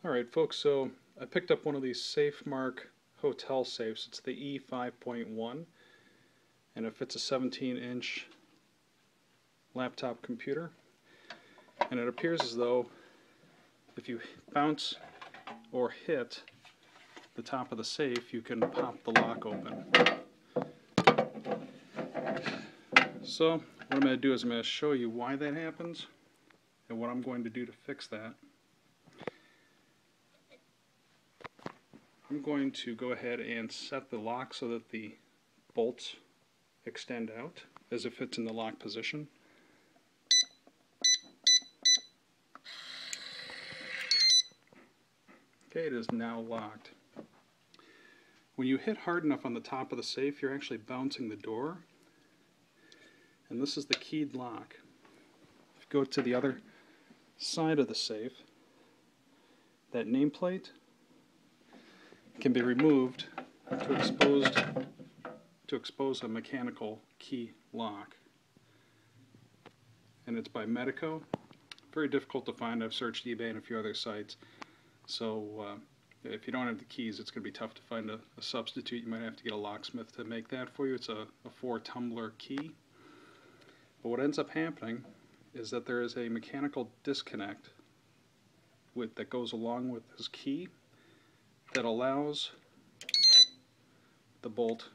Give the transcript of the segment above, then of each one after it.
Alright folks, so I picked up one of these SafeMark hotel safes. It's the E5.1 and it fits a 17-inch laptop computer, and it appears as though if you bounce or hit the top of the safe you can pop the lock open. So what I'm going to do is I'm going to show you why that happens and what I'm going to do to fix that. I'm going to go ahead and set the lock so that the bolts extend out as if it's in the lock position. Okay, it is now locked. When you hit hard enough on the top of the safe, you're actually bouncing the door. And this is the keyed lock. If you go to the other side of the safe, that nameplate can be removed to expose a mechanical key lock. And it's by Medico. Very difficult to find. I've searched eBay and a few other sites. So if you don't have the keys, it's going to be tough to find a substitute. You might have to get a locksmith to make that for you. It's a 4-tumbler key. But what ends up happening is that there is a mechanical disconnect that goes along with this key that allows the bolt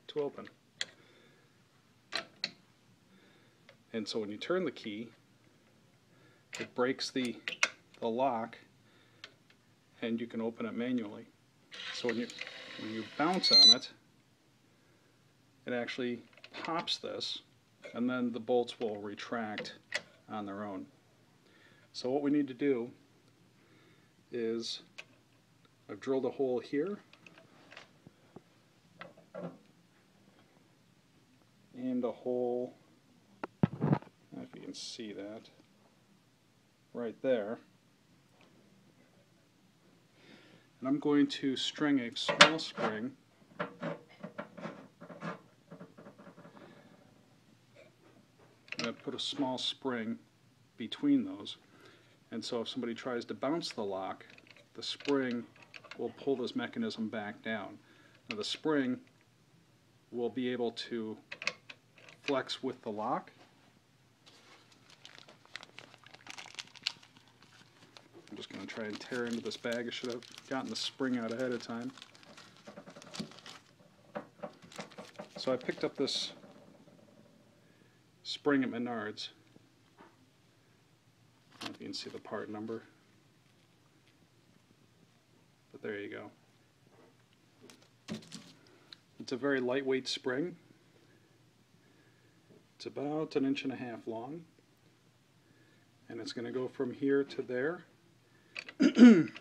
to open. And so when you turn the key, it breaks the lock and you can open it manually. So when you bounce on it, it actually pops this, and then the bolts will retract on their own. So what we need to do is, I've drilled a hole here and a hole, I don't know if you can see that, right there. And I'm going to string a small spring and I put a small spring between those, and so if somebody tries to bounce the lock, the spring will pull this mechanism back down. Now the spring will be able to flex with the lock. I'm just going to try and tear into this bag. I should have gotten the spring out ahead of time. So I picked up this spring at Menards. I don't know if you can see the part number, but there you go. It's a very lightweight spring. It's about 1.5 inches long, and it's going to go from here to there, and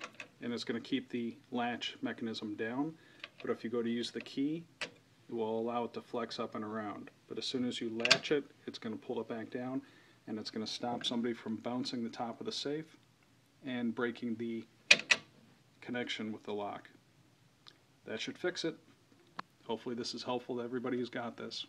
it's going to keep the latch mechanism down, but if you go to use the key, it will allow it to flex up and around. But as soon as you latch it, it's going to pull it back down, and it's going to stop somebody from bouncing the top of the safe and breaking the connection with the lock. That should fix it. Hopefully this is helpful to everybody who's got this.